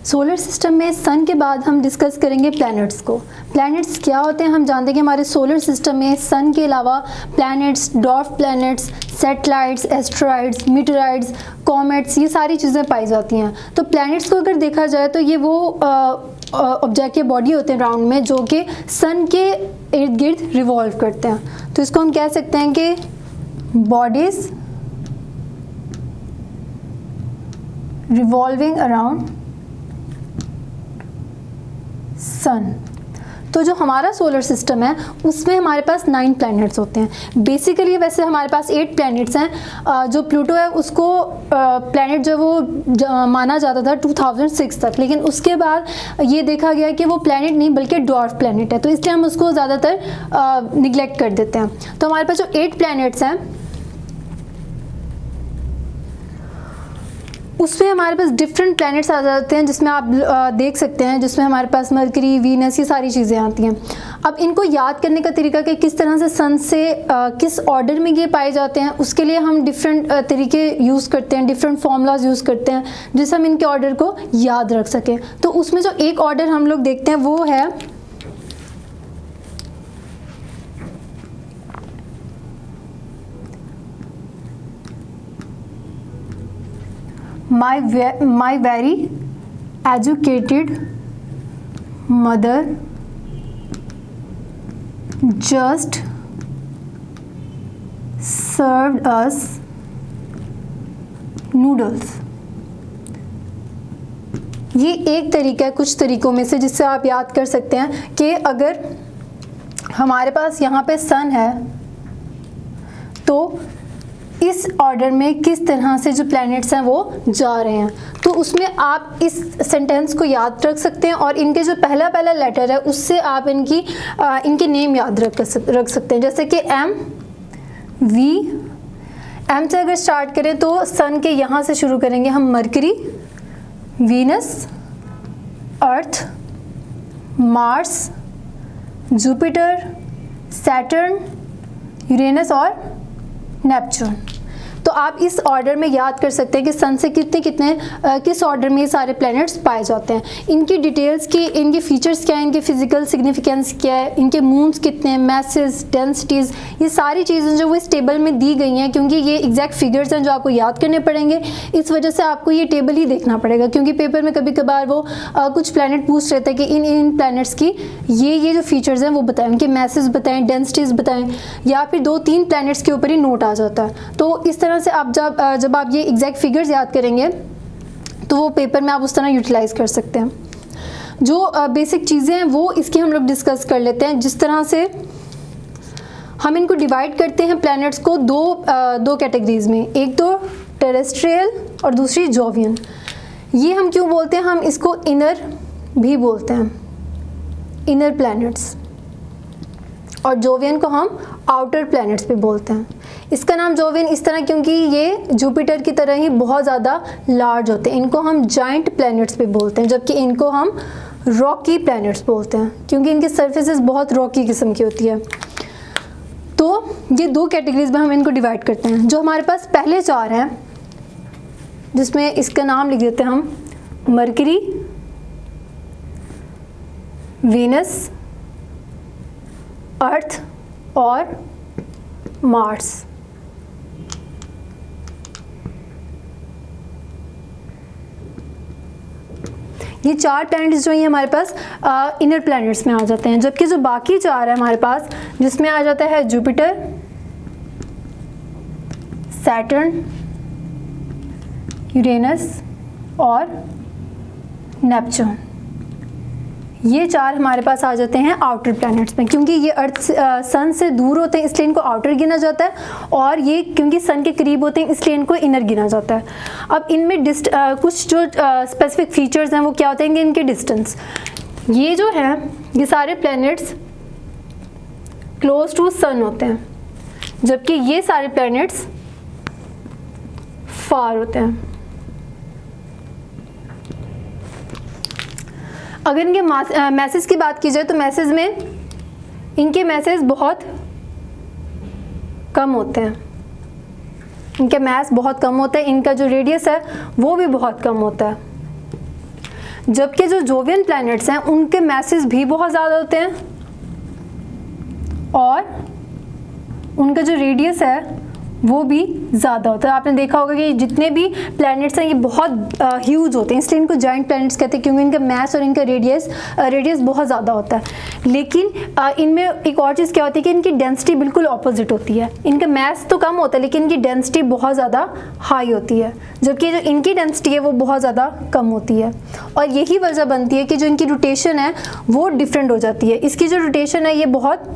Solar system में sun के बाद हम डिस्कस करेंगे प्लैनेट्स को। प्लैनेट्स क्या होते हैं हम जानते हैं कि हमारे सोलर सिस्टम में सन के अलावा planets, dwarf planets, satellites, asteroids, meteoroids, comets, ये सारी चीज़ें पाई जाती हैं। तो प्लैनेट्स को अगर देखा जाए तो ये वो ऑब्जेक्ट या बॉडी होते हैं राउंड में जो कि सन के इर्द गिर्द रिवॉल्व करते हैं। तो इसको हम कह सकते हैं कि बॉडीज रिवॉल्विंग अराउंड सन। तो जो हमारा सोलर सिस्टम है उसमें हमारे पास 9 प्लैनेट्स होते हैं। बेसिकली वैसे हमारे पास 8 प्लैनेट्स हैं। जो प्लूटो है उसको प्लैनेट जो वो माना जाता था 2006 तक, लेकिन उसके बाद ये देखा गया कि वो प्लैनेट नहीं बल्कि डॉर्फ प्लैनेट है, तो इसलिए हम उसको ज़्यादातर निगलेक्ट कर देते हैं। तो हमारे पास जो 8 प्लैनेट्स हैं उसमें हमारे पास डिफरेंट प्लैनेट्स आ जाते हैं, जिसमें आप देख सकते हैं, जिसमें हमारे पास मरकरी, वीनस, ये सारी चीज़ें आती हैं। अब इनको याद करने का तरीका कि किस तरह से सन से किस ऑर्डर में ये पाए जाते हैं, उसके लिए हम डिफरेंट तरीके यूज़ करते हैं, डिफरेंट फार्मूलाज यूज़ करते हैं जिससे हम इनके ऑर्डर को याद रख सकें। तो उसमें जो एक ऑर्डर हम लोग देखते हैं वो है my very educated mother just served us noodles। ये एक तरीका है कुछ तरीकों में से जिससे आप याद कर सकते हैं कि अगर हमारे पास यहाँ पे सन है तो इस ऑर्डर में किस तरह से जो प्लैनेट्स हैं वो जा रहे हैं। तो उसमें आप इस सेंटेंस को याद रख सकते हैं और इनके जो पहला लेटर है उससे आप इनके नेम याद रख सकते हैं। जैसे कि एम से अगर स्टार्ट करें तो सन के यहाँ से शुरू करेंगे हम मरकरी, वीनस, अर्थ, मार्स, जुपिटर, सैटर्न, यूरेनस और नेपच्यून। तो आप इस ऑर्डर में याद कर सकते हैं कि सन से कितने किस ऑर्डर में ये सारे प्लैनेट्स पाए जाते हैं। इनकी डिटेल्स की, इनके फीचर्स क्या है, इनके फिजिकल सिग्निफिकेंस क्या है, इनके मून्स कितने हैं, मैसेस, डेंसिटीज़, ये सारी चीज़ें जो वो इस टेबल में दी गई हैं, क्योंकि ये एग्जैक्ट फिगर्स हैं जो आपको याद करने पड़ेंगे। इस वजह से आपको ये टेबल ही देखना पड़ेगा, क्योंकि पेपर में कभी कभार वो कुछ प्लैनेट पूछ रहते हैं कि इन प्लैनेट्स की ये जो फीचर्स हैं वो बताएं, उनके मैसेज बताएं, डेंसिटीज़ बताएं, या फिर 2-3 प्लैनेट्स के ऊपर ही नोट आ जाता है। तो इस तरह से आप जब आप ये एग्जैक्ट फिगर्स याद करेंगे तो वो पेपर में आप उस तरह यूटिलाइज कर सकते हैं। जो बेसिक चीज़ें हैं वो इसकी हम लोग डिस्कस कर लेते हैं। जिस तरह से हम इनको डिवाइड करते हैं प्लैनेट्स को दो कैटेगरीज में, एक तो टेरेस्ट्रियल और दूसरी जोवियन। ये हम क्यों बोलते हैं, हम इसको इनर भी बोलते हैं, इनर प्लैनेट्स, और जोवियन को हम आउटर प्लैनेट्स भी बोलते हैं। इसका नाम जोवियन इस तरह क्योंकि ये जुपिटर की तरह ही बहुत ज़्यादा लार्ज होते हैं। इनको हम जाइंट प्लैनेट्स भी बोलते हैं, जबकि इनको हम रॉकी प्लैनेट्स बोलते हैं क्योंकि इनकी सर्फेसेस बहुत रॉकी किस्म की होती है। तो ये 2 कैटेगरीज में हम इनको डिवाइड करते हैं। जो हमारे पास पहले 4 हैं, जिसमें इसका नाम लिख देते हैं हम मरकरी, वीनस, अर्थ और मार्स। ये 4 प्लैनेट्स जो हैं हमारे पास इनर प्लैनेट्स में आ जाते हैं, जबकि जो बाकी 4 है हमारे पास, जिसमें आ जाता है जुपिटर, सैटर्न, यूरेनस और नेपच्यून, ये 4 हमारे पास आ जाते हैं आउटर प्लैनेट्स में। क्योंकि ये अर्थ सन से दूर होते हैं इसलिए इनको आउटर गिना जाता है, और ये क्योंकि सन के करीब होते हैं इसलिए इनको इनर गिना जाता है। अब इनमें कुछ जो स्पेसिफिक फीचर्स हैं वो क्या होते हैं कि इनके डिस्टेंस। ये जो है ये सारे प्लैनेट्स क्लोज टू सन होते हैं, जबकि ये सारे प्लैनेट्स फार होते हैं। अगर इनके मैसेज की बात की जाए तो मैसेज में इनके मैसेज बहुत कम होते हैं, इनके मास बहुत कम होता है, इनका जो रेडियस है वो भी बहुत कम होता है। जबकि जो जोवियन प्लैनेट्स हैं उनके मैसेज भी बहुत ज़्यादा होते हैं और उनका जो रेडियस है वो भी ज़्यादा होता है। आपने देखा होगा कि जितने भी प्लैनेट्स हैं ये बहुत ह्यूज होते हैं, इसलिए इनको जाइंट प्लैनेट्स कहते हैं, क्योंकि इनका मास और इनका रेडियस बहुत ज़्यादा होता है। लेकिन इनमें एक और चीज़ क्या होती है कि इनकी डेंसिटी बिल्कुल ऑपोजिट होती है। इनका मास तो कम होता है लेकिन इनकी डेंसिटी बहुत ज़्यादा हाई होती है, जबकि जो इनकी डेंसिटी है वो बहुत ज़्यादा कम होती है। और यही वजह बनती है कि जो इनकी रोटेशन है वो डिफरेंट हो जाती है। इसकी जो रोटेशन है ये बहुत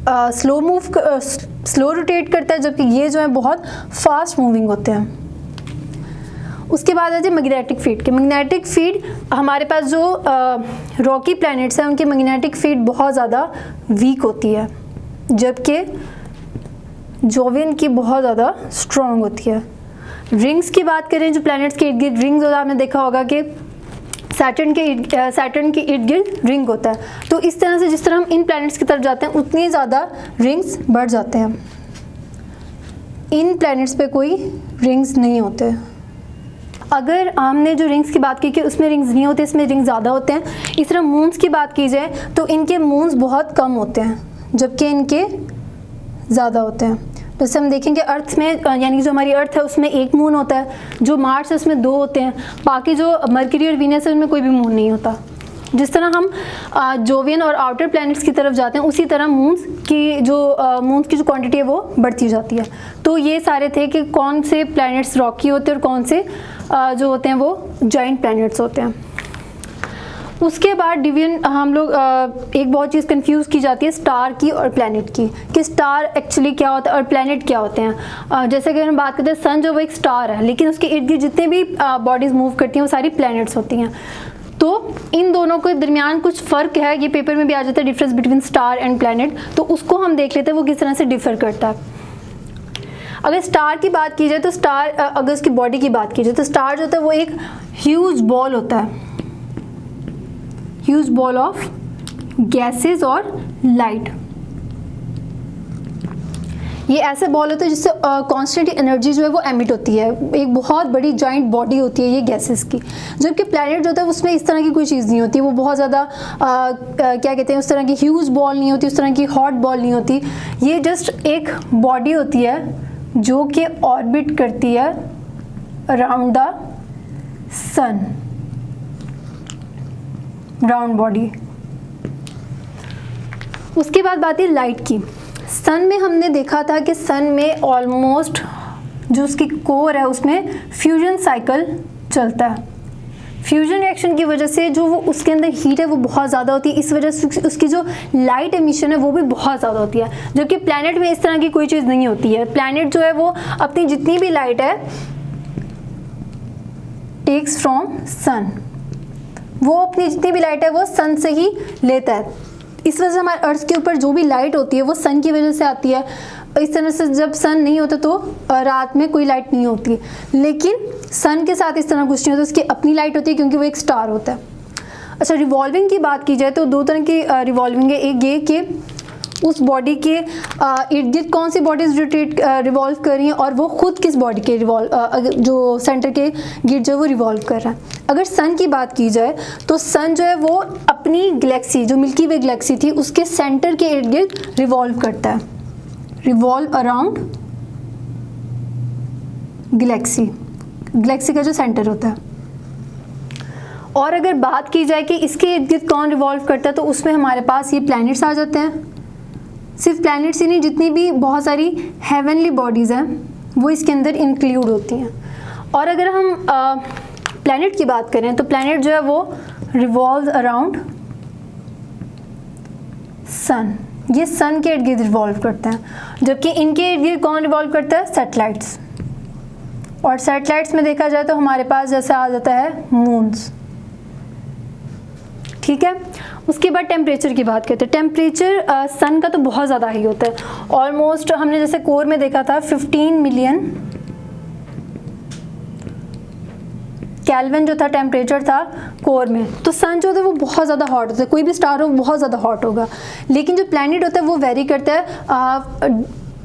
स्लो रोटेट करता है, जबकि ये जो है बहुत फास्ट मूविंग होते हैं। उसके बाद है मैग्नेटिक फील्ड के। मैग्नेटिक फील्ड हमारे पास जो रॉकी प्लैनेट्स हैं उनकी मैग्नेटिक फील्ड बहुत ज़्यादा वीक होती है, जबकि जोवियन की बहुत ज़्यादा स्ट्रॉन्ग होती है। रिंग्स की बात करें, जो प्लैनेट्स के इर्द गिर्द रिंग्स होता है, आपने देखा होगा कि सैटर्न के इर्द गिर्द रिंग होता है। तो इस तरह से जिस तरह हम इन प्लैनेट्स की तरफ जाते हैं उतनी ज़्यादा रिंग्स बढ़ जाते हैं। इन प्लैनेट्स पे कोई रिंग्स नहीं होते। अगर हमने जो रिंग्स की बात की कि उसमें रिंग्स नहीं होते, इसमें रिंग्स ज़्यादा होते हैं। इस तरह मून्स की बात की जाए तो इनके मून्स बहुत कम होते हैं, जबकि इनके ज़्यादा होते हैं। जैसे हम देखेंगे अर्थ में, यानी कि जो हमारी अर्थ है उसमें एक मून होता है, जो मार्स है उसमें 2 होते हैं, बाकी जो मरकरी और वीनस है उनमें कोई भी मून नहीं होता। जिस तरह हम जोवियन और आउटर प्लैनेट्स की तरफ जाते हैं उसी तरह मून्स की जो क्वांटिटी है वो बढ़ती जाती है। तो ये सारे थे कि कौन से प्लैनेट्स रॉकी होते हैं और कौन से जो होते हैं वो जाइंट प्लैनेट्स होते हैं। उसके बाद डिवीजन हम लोग एक बहुत चीज़ कंफ्यूज की जाती है स्टार की और प्लैनेट की, कि स्टार एक्चुअली क्या होता है और प्लैनेट क्या होते हैं। जैसे कि हम बात करते हैं सन जो वो एक स्टार है, लेकिन उसके इर्द गिर्द जितने भी बॉडीज़ मूव करती हैं वो सारी प्लैनेट्स होती हैं। तो इन दोनों के दरमियान कुछ फ़र्क है, ये पेपर में भी आ जाता है, difference between star and planet. तो उसको हम देख लेते हैं वो किस तरह से डिफ़र करता है। अगर स्टार की बात की जाए तो स्टार, अगर उसकी बॉडी की बात की जाए तो स्टार जो होता है वो एक ह्यूज बॉल होता है, ह्यूज बॉल ऑफ गैसेस और लाइट। ये ऐसे बॉल होते हैं जिससे कॉन्स्टेंट एनर्जी जो है वो एमिट होती है, एक बहुत बड़ी जॉइंट बॉडी होती है ये गैसेस की। जबकि प्लैनेट जो होता है उसमें इस तरह की कोई चीज़ नहीं होती, वो बहुत ज़्यादा क्या कहते हैं, उस तरह की ह्यूज बॉल नहीं होती, उस तरह की हॉट बॉल नहीं होती। ये जस्ट एक बॉडी होती है जो कि ऑर्बिट करती है around the sun, round body. उसके बाद बात है लाइट की। सन में हमने देखा था कि सन में ऑलमोस्ट जो उसकी कोर है उसमें फ्यूजन साइकिल चलता है। फ्यूजन रिएक्शन की वजह से जो वो उसके अंदर हीट है वो बहुत ज़्यादा होती है, इस वजह से उसकी जो लाइट एमिशन है वो भी बहुत ज़्यादा होती है। जबकि प्लैनेट में इस तरह की कोई चीज़ नहीं होती है। प्लैनेट जो है वो अपनी जितनी भी लाइट है टेक्स फ्रॉम सन, वो अपनी जितनी भी लाइट है वो सन से ही लेता है। इस वजह से हमारे अर्थ के ऊपर जो भी लाइट होती है वो सन की वजह से आती है। इस तरह से जब सन नहीं होता तो रात में कोई लाइट नहीं होती, लेकिन सन के साथ इस तरह कुछ नहीं होता, उसकी अपनी लाइट होती है क्योंकि वो एक स्टार होता है। अच्छा, रिवॉल्विंग की बात की जाए तो 2 तरह की रिवॉल्विंग है। एक ये कि उस बॉडी के इर्द गिर्द कौन सी बॉडीज रिवॉल्व कर रही हैं और वो खुद किस बॉडी के जो सेंटर के गिर्द जो वो रिवॉल्व कर रहा है। अगर सन की बात की जाए तो सन जो है वो अपनी गैलेक्सी जो मिल्की वे गैलेक्सी थी उसके सेंटर के इर्द गिर्द रिवॉल्व करता है, रिवॉल्व अराउंड गैलेक्सी का जो सेंटर होता है। और अगर बात की जाए कि इसके इर्द गिर्द कौन रिवॉल्व करता है तो उसमें हमारे पास ये प्लैनेट्स आ जाते हैं। सिर्फ प्लैनेट्स ही नहीं, जितनी भी बहुत सारी हेवनली बॉडीज़ हैं वो इसके अंदर इंक्लूड होती हैं। और अगर हम प्लैनेट की बात करें तो प्लैनेट जो है वो रिवॉल्व अराउंड सन, ये सन के इर्द गिर्द रिवॉल्व करते हैं। जबकि इनके इर्द गिर्द कौन रिवॉल्व करता है? सैटेलाइट्स। और सैटेलाइट्स में देखा जाए तो हमारे पास जैसे आ जाता है मून्स। ठीक है, उसके बाद टेम्परेचर की बात करते हैं। टेम्परेचर सन का तो बहुत ज़्यादा हाई होता है, ऑलमोस्ट हमने जैसे कोर में देखा था 15 मिलियन केल्विन जो था टेम्परेचर था कोर में। तो सन जो होता है वो बहुत ज़्यादा हॉट होता है, कोई भी स्टार हो बहुत ज़्यादा हॉट होगा। लेकिन जो प्लैनेट होता है वो वेरी करता है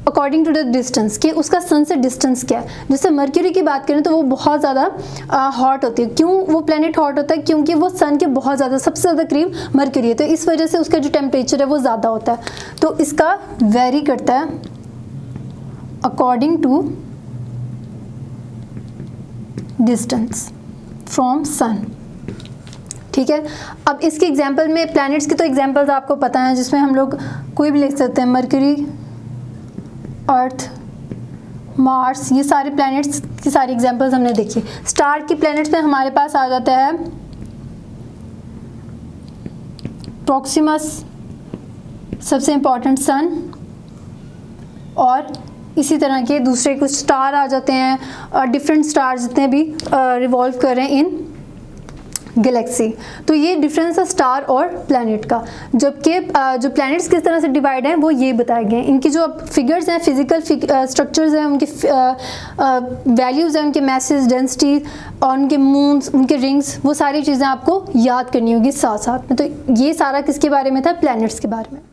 अकॉर्डिंग टू द डिस्टेंस, कि उसका सन से डिस्टेंस क्या है। जैसे मर्क्यूरी की बात करें तो वो बहुत ज़्यादा हॉट होती है। क्यों वो प्लैनेट हॉट होता है? क्योंकि वो सन के बहुत ज़्यादा, सबसे ज़्यादा करीब मर्क्यूरी है, तो इस वजह से उसका जो टेम्परेचर है वो ज़्यादा होता है। तो इसका वेरी करता है according to distance from sun. ठीक है, अब इसके एग्जाम्पल में, प्लैनेट्स की तो एग्जाम्पल्स आपको पता है, जिसमें हम लोग कोई भी लिख सकते हैं, मर्क्यूरी, अर्थ, मार्स, ये सारे प्लैनेट्स की सारी एग्जांपल्स हमने देखी। स्टार की प्लैनेट्स में हमारे पास आ जाता है प्रॉक्सिमस, सबसे इम्पॉर्टेंट सन, और इसी तरह के दूसरे कुछ स्टार आ जाते हैं, डिफरेंट स्टार जितने भी रिवॉल्व कर रहे हैं इन गैलेक्सी। तो ये डिफरेंस है स्टार और प्लैनेट का। जबकि जो प्लैनेट्स किस तरह से डिवाइड हैं वो ये बताए गए हैं। इनकी जो फिगर्स हैं, फिजिकल स्ट्रक्चर्स हैं, उनके वैल्यूज़ हैं, उनके मैसेज, डेंसिटी और उनके मून्स, उनके रिंग्स, वो सारी चीज़ें आपको याद करनी होगी साथ साथ में। तो ये सारा किसके बारे में था? प्लैनेट्स के बारे में।